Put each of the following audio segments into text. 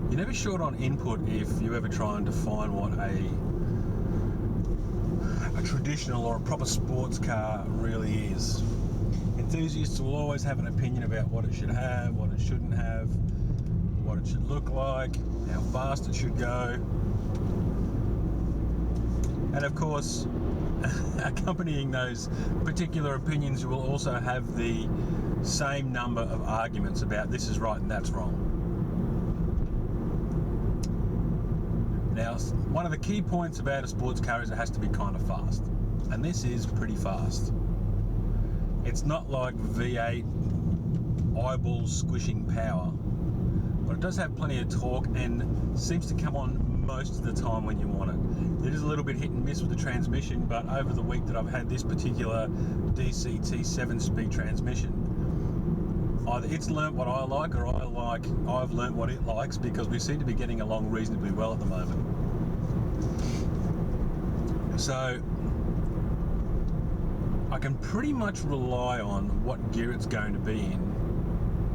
You're never short on input if you ever try and define what a traditional or a proper sports car really is. Enthusiasts will always have an opinion about what it should have, what it shouldn't have, what it should look like, how fast it should go. And of course, accompanying those particular opinions, you will also have the same number of arguments about this is right and that's wrong. Now, one of the key points about a sports car is it has to be kind of fast, and this is pretty fast. It's not like V8 eyeball squishing power, but it does have plenty of torque and seems to come on most of the time when you want it. It is a little bit hit and miss with the transmission, but over the week that I've had this particular DCT 7-speed transmission, either it's learnt what I like or I've learnt what it likes, because we seem to be getting along reasonably well at the moment. So I can pretty much rely on what gear it's going to be in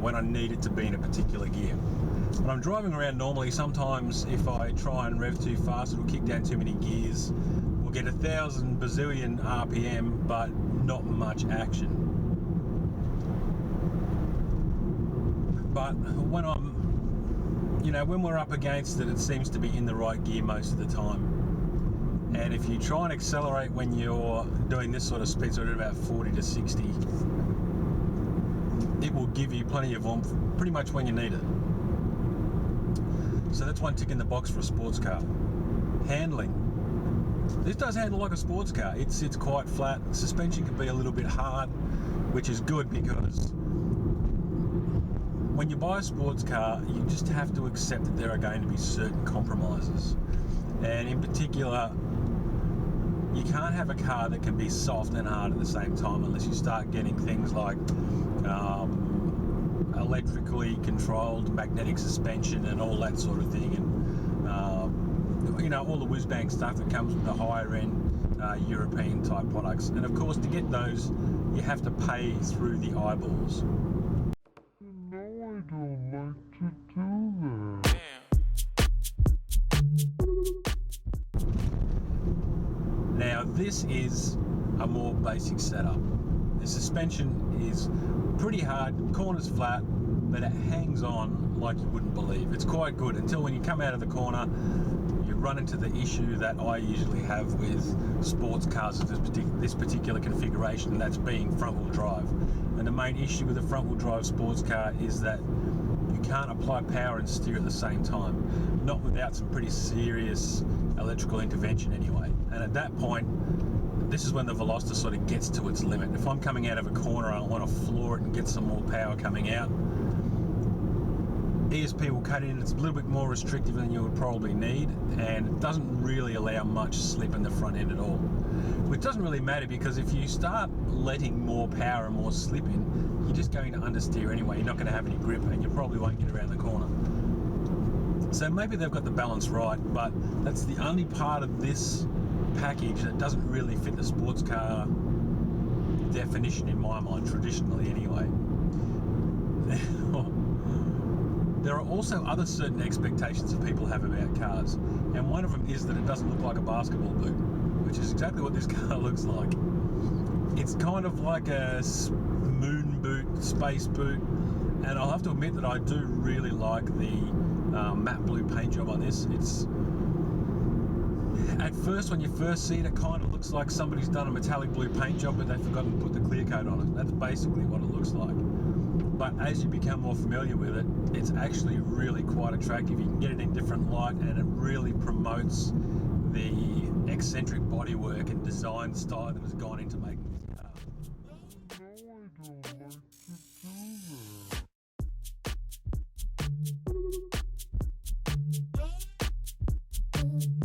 when I need it to be in a particular gear. When I'm driving around normally, sometimes if I try and rev too fast, it'll kick down too many gears. We'll get 1,000 bazillion RPM, but not much action. But when when we're up against it, it seems to be in the right gear most of the time. And if you try and accelerate when you're doing this sort of speed, so at about 40 to 60, it will give you plenty of oomph pretty much when you need it. So that's one tick in the box for a sports car. Handling. This does handle like a sports car. It sits quite flat. Suspension can be a little bit hard, which is good because when you buy a sports car, you just have to accept that there are going to be certain compromises. And in particular, you can't have a car that can be soft and hard at the same time unless you start getting things like electrically controlled magnetic suspension and all that sort of thing, and all the whiz-bang stuff that comes with the higher end European type products. And of course, to get those, you have to pay through the eyeballs. No, I don't like to do that. Now, this is a more basic setup. The suspension is pretty hard, corner's flat, but it hangs on like you wouldn't believe. It's quite good until when you come out of the corner, you run into the issue that I usually have with sports cars of this particular configuration, and that's being front-wheel drive. And the main issue with a front-wheel drive sports car is that you can't apply power and steer at the same time, not without some pretty serious electrical intervention anyway. And at that point, this is when the Veloster sort of gets to its limit. If I'm coming out of a corner, I want to floor it and get some more power coming out, ESP will cut in. It's a little bit more restrictive than you would probably need, and it doesn't really allow much slip in the front end at all. Which doesn't really matter, because if you start letting more power and more slip in, you're just going to understeer anyway. You're not going to have any grip, and you probably won't get around the corner. So maybe they've got the balance right, but that's the only part of this package that doesn't really fit the sports car definition in my mind, traditionally anyway. There are also other certain expectations that people have about cars, and one of them is that it doesn't look like a basketball boot, which is exactly what this car looks like. It's kind of like a moon boot, space boot, and I'll have to admit that I do really like the matte blue paint job on this. It's at first, when you first see it, it kind of looks like somebody's done a metallic blue paint job, but they've forgotten to put the clear coat on it. That's basically what it looks like. But as you become more familiar with it, it's actually really quite attractive. You can get it in different light, and it really promotes the eccentric bodywork and design style that has gone into making this car. No, I don't like to do that.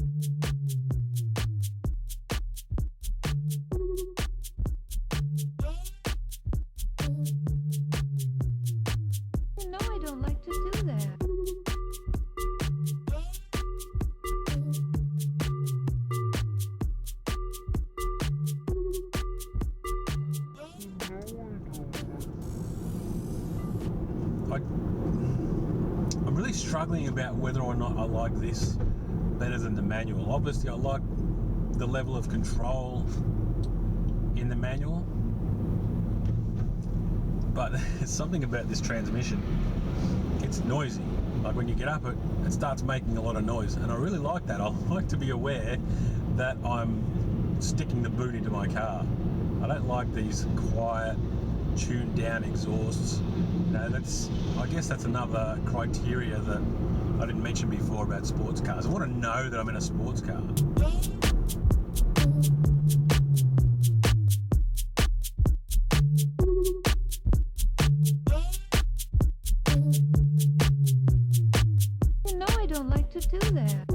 I'm really struggling about whether or not I like this better than the manual. Obviously, I like the level of control in the manual, but there's something about this transmission. It's noisy. Like when you get up, it starts making a lot of noise, and I really like that. I like to be aware that I'm sticking the boot into my car. I don't like these quiet, tuned down exhausts. I guess that's another criteria that I didn't mention before about sports cars. I want to know that I'm in a sports car. You know I don't like to do that.